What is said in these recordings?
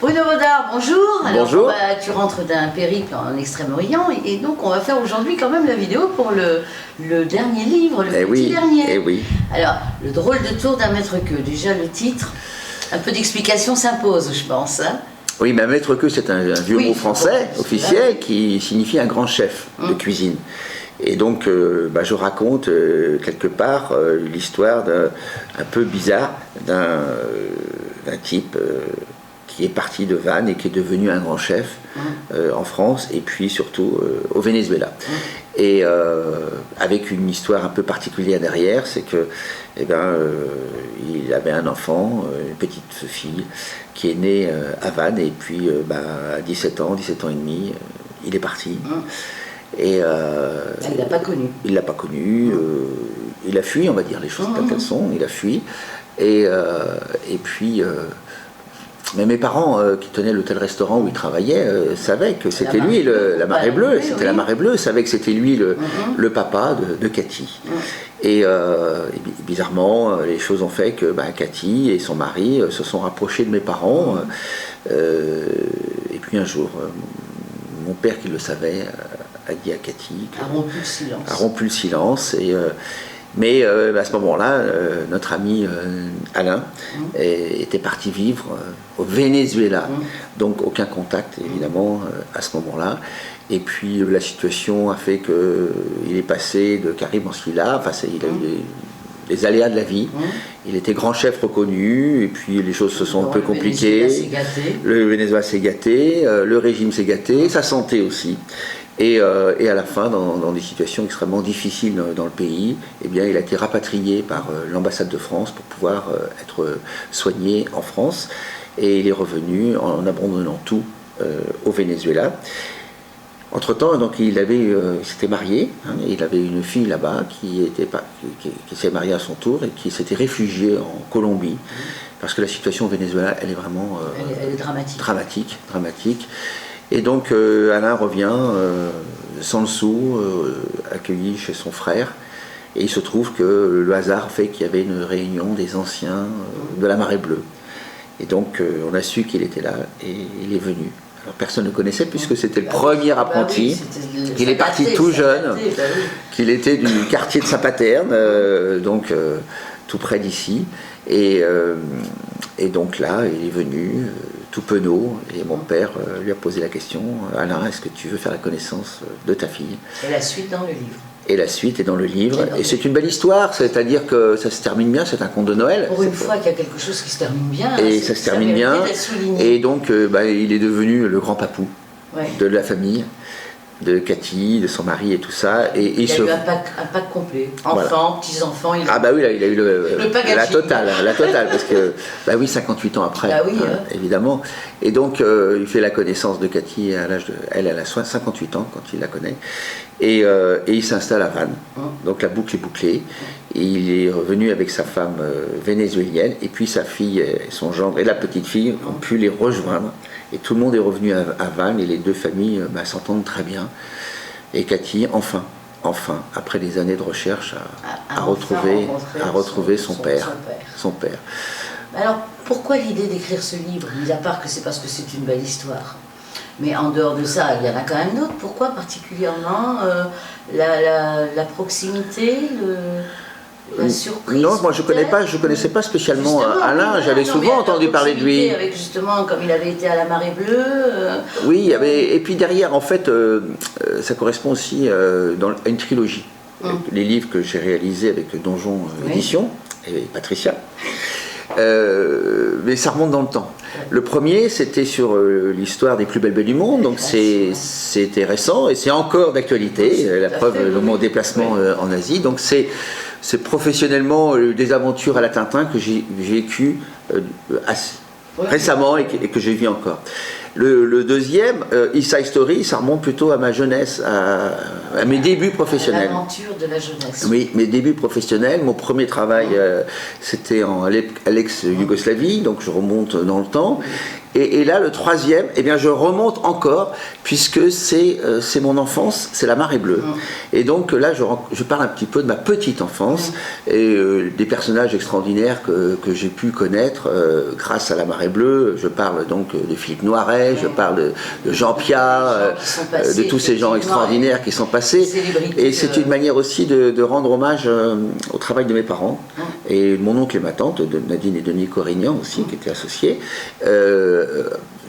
Bruno Baudard, bonjour. Alors, Bonjour. Tu rentres d'un périple en Extrême-Orient et donc on va faire aujourd'hui quand même la vidéo pour le dernier livre, le petit dernier. Eh oui. Alors, le drôle de tour d'un maître-queux. Déjà le titre, un peu d'explication s'impose, je pense. Hein. Oui, mais maître-queux, c'est un vieux mot français officiel là. qui signifie un grand chef de cuisine. Et donc, je raconte quelque part l'histoire un peu bizarre d'un type qui est parti de Vannes et qui est devenu un grand chef en France et puis surtout au Venezuela. Et avec une histoire un peu particulière derrière, c'est que il avait un enfant, une petite fille qui est née à Vannes et puis à 17 ans et demi, il est parti. Et il l'a pas connu. Il l'a pas connu. Il a fui, on va dire les choses telles qu'elles sont. Il a fui. Et puis, mais mes parents qui tenaient l'hôtel-restaurant où il travaillait savaient que c'était lui, la marée bleue. C'était la marée bleue. Savaient que c'était lui le papa de Cathy. Et bizarrement, les choses ont fait que Cathy et son mari se sont rapprochés de mes parents. Et puis un jour, mon père qui le savait a dit à Cathy a rompu le silence. Mais à ce moment-là, notre ami Alain était parti vivre au Venezuela. Donc aucun contact évidemment à ce moment-là. Et puis la situation a fait qu'il est passé de Caribe en Silla. Enfin, il a eu les aléas de la vie. Il était grand chef reconnu, et puis les choses se sont un peu compliquées. Le Venezuela s'est gâté, le régime s'est gâté, sa santé aussi. Et à la fin, dans des situations extrêmement difficiles dans le pays, eh bien, il a été rapatrié par l'ambassade de France pour pouvoir être soigné en France. Et il est revenu en abandonnant tout au Venezuela. Entre-temps, donc, il s'était marié, il avait une fille là-bas qui s'est mariée à son tour et qui s'était réfugiée en Colombie, parce que la situation au Venezuela, elle est vraiment elle est dramatique. Et donc Alain revient sans le sou, accueilli chez son frère, et il se trouve que le hasard fait qu'il y avait une réunion des anciens de la marée bleue. Et donc on a su qu'il était là, et il est venu. Alors personne ne connaissait puisque c'était le premier apprenti, qu'il est parti tout jeune, qu'il était du quartier de Saint-Paterne, donc tout près d'ici. Et donc là, il est venu tout penaud, et mon père lui a posé la question, Alain, est-ce que tu veux faire la connaissance de ta fille? Et la suite dans le livre. Et la suite est dans le livre, et c'est une belle histoire, c'est-à-dire que ça se termine bien, c'est un conte de Noël. Pour une fois qu'il y a quelque chose qui se termine bien. Et ça se termine bien, et donc il est devenu le grand papou de la famille, de Cathy, de son mari et tout ça. Et il a eu un pack complet, enfants, petits-enfants. Il a eu la totale, parce que 58 ans après, évidemment. Et donc il fait la connaissance de Cathy à l'âge de... Elle a 58 ans quand il la connaît. Et il s'installe à Vannes. Donc la boucle est bouclée. Et il est revenu avec sa femme vénézuélienne, et puis sa fille et son gendre et la petite fille ont pu les rejoindre. Et tout le monde est revenu à Vannes, et les deux familles s'entendent très bien. Et Cathy, enfin, après des années de recherche, a retrouvé son père. Alors, pourquoi l'idée d'écrire ce livre? Mis à part que c'est parce que c'est une belle histoire. Mais en dehors de ça, il y en a quand même d'autres. Pourquoi particulièrement la proximité, la surprise? Non, moi je connaissais pas spécialement justement, Alain, j'avais souvent entendu parler de lui. Avec justement, comme il avait été à la marée bleue. Oui, il y avait, et puis derrière, en fait, ça correspond aussi à une trilogie. Les livres que j'ai réalisés avec Donjon Édition et Patricia. Mais ça remonte dans le temps. Le premier, c'était sur l'histoire des plus belles baies du monde, donc c'était récent et c'est encore d'actualité, la preuve de mon déplacement en Asie. Donc c'est professionnellement des aventures à la Tintin que j'ai vécues récemment et que j'ai vu encore. Le deuxième, East Side Story, ça remonte plutôt à ma jeunesse, à mes débuts professionnels. L'aventure de la jeunesse. Oui, mes débuts professionnels. Mon premier travail, c'était en l'ex-Yougoslavie, donc je remonte dans le temps. Et là, le troisième, eh bien, je remonte encore, puisque c'est mon enfance, c'est la Marée Bleue. Et donc là, je parle un petit peu de ma petite enfance et des personnages extraordinaires que j'ai pu connaître grâce à la Marée Bleue. Je parle donc de Philippe Noiret, je parle de Jean Piat, de tous ces gens extraordinaires qui sont passés. Et c'est une manière aussi de rendre hommage au travail de mes parents et mon oncle et ma tante, de Nadine et Denis Corrignan aussi, qui étaient associés.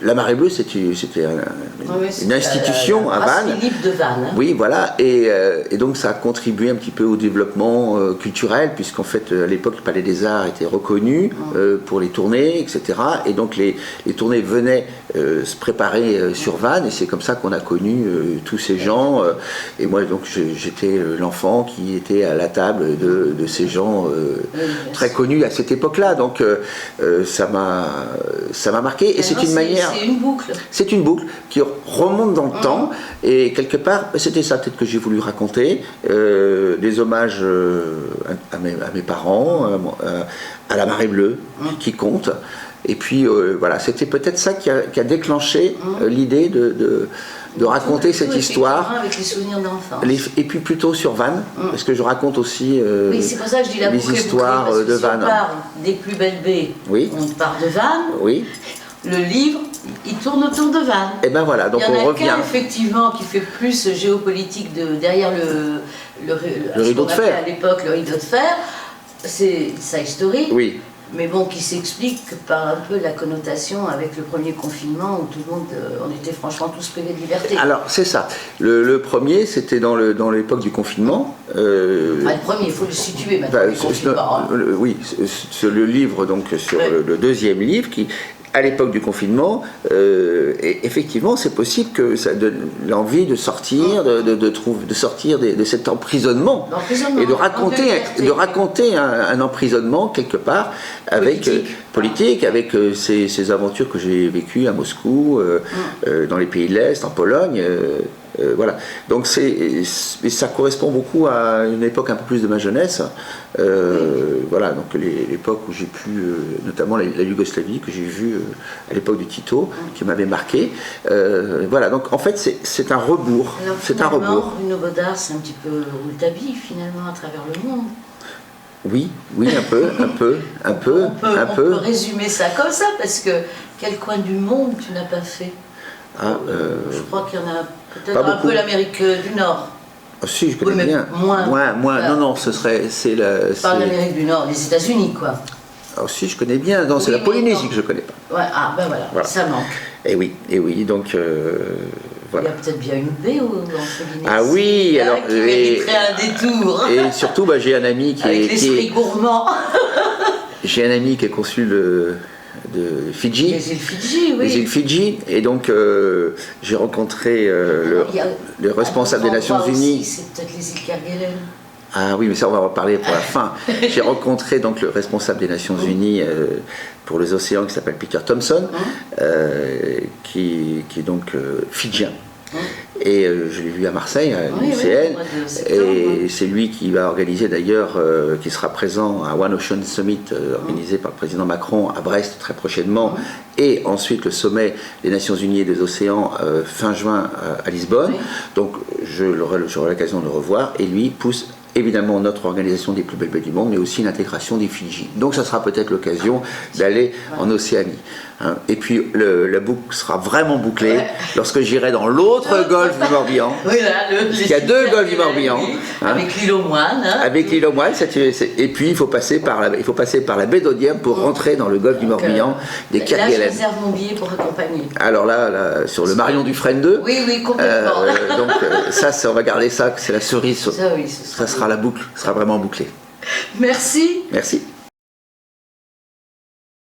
La Marée Bleue, c'était une institution à Vannes. Philippe de Vannes. Oui, voilà, et donc ça a contribué un petit peu au développement culturel, puisqu'en fait, à l'époque, le Palais des Arts était reconnu pour les tournées, etc. Et donc les tournées venaient se préparer sur Vannes, et c'est comme ça qu'on a connu tous ces gens. Et moi, donc, j'étais l'enfant qui était à la table de ces gens très connus à cette époque-là. Donc ça m'a marqué, et c'est une manière... C'est une boucle. C'est une boucle qui remonte dans le temps, et quelque part, c'était ça peut-être que j'ai voulu raconter, des hommages à mes parents, à la Marée Bleue, qui compte. Et puis voilà, c'était peut-être ça qui a déclenché l'idée de raconter cette histoire. Avec les souvenirs d'enfance. Et puis plutôt sur Vannes, parce que je raconte aussi oui, c'est pour ça que je dis la les histoires bouclée, de si Vannes. on part des plus belles baies, oui. On part de Vannes. Oui. Le livre, il tourne autour de Vannes. Et ben voilà, donc on revient. Il y en a qu'un, effectivement, qui fait plus géopolitique derrière le rideau de fer. À l'époque, le rideau de fer, c'est Side Story. Oui. Mais bon, qui s'explique par un peu la connotation avec le premier confinement où tout le monde, on était franchement tous privés de liberté. Alors, c'est ça. Le premier, c'était dans l'époque du confinement. Le premier, il faut le situer maintenant, le confinement. Oui, c'est le livre, donc, sur le deuxième livre, qui, à l'époque du confinement, et effectivement, c'est possible que ça donne l'envie de sortir, de sortir de cet emprisonnement, et de raconter un emprisonnement quelque part avec politique, avec ces aventures que j'ai vécues à Moscou, dans les pays de l'Est, en Pologne. Voilà, donc ça correspond beaucoup à une époque un peu plus de ma jeunesse. Voilà, donc l'époque où j'ai pu, notamment la Yougoslavie que j'ai vue à l'époque de Tito, qui m'avait marqué. Voilà, donc en fait c'est un rebours. Alors, c'est un rebours. Bruno Bodard, c'est un petit peu où il t'habille finalement à travers le monde. Oui, un peu. On peut résumer ça comme ça, parce que quel coin du monde tu n'as pas fait? Je crois qu'il y en a peut-être un peu l'Amérique du Nord. Ah, si, je connais bien. Moins. Non, c'est Par l'Amérique du Nord, les États-Unis, quoi. Ah, si, je connais bien. Non, c'est la Polynésie que je connais pas. Ouais, voilà, ça manque. Et oui, donc voilà. Il y a peut-être bien une baie en Polynésie. Ah oui, alors qui mériterait un détour. Et surtout, j'ai un ami qui avec l'esprit gourmand. J'ai un ami qui est consul de Fidji. Les îles Fidji, oui. Les îles Fidji. Et donc, j'ai rencontré le responsable des Nations Unies. C'est peut-être les îles Kerguelen. Ah oui, mais ça, on va en parler pour la fin. J'ai rencontré donc le responsable des Nations Unies pour les océans, qui s'appelle Peter Thompson, qui est donc fidjien. Et je l'ai vu à Marseille, à l'UCL, et c'est lui qui va organiser d'ailleurs, qui sera présent à One Ocean Summit, organisé par le président Macron à Brest très prochainement, et ensuite le sommet des Nations Unies et des océans fin juin à Lisbonne. Donc j'aurai l'occasion de le revoir, et lui pousse évidemment notre organisation des plus belles baies du monde, mais aussi l'intégration des Fidji. Donc ça sera peut-être l'occasion d'aller en Océanie. Hein. Et puis la boucle sera vraiment bouclée lorsque j'irai dans l'autre golfe du Morbihan. Oui, il y a deux golfes du Morbihan. Hein. Avec l'île aux Moines. Hein. Avec l'île aux Moines. Et puis il faut passer par la baie d'Audierne pour rentrer dans le golfe du Morbihan des Kerguelen. Là, je réserve mon billet pour accompagner. Alors là sur le Marion Dufresne 2. Oui, complètement. Donc ça, on va garder ça, c'est la cerise. Ça, oui, ça sera la boucle, sera vraiment bouclée. Merci. Merci.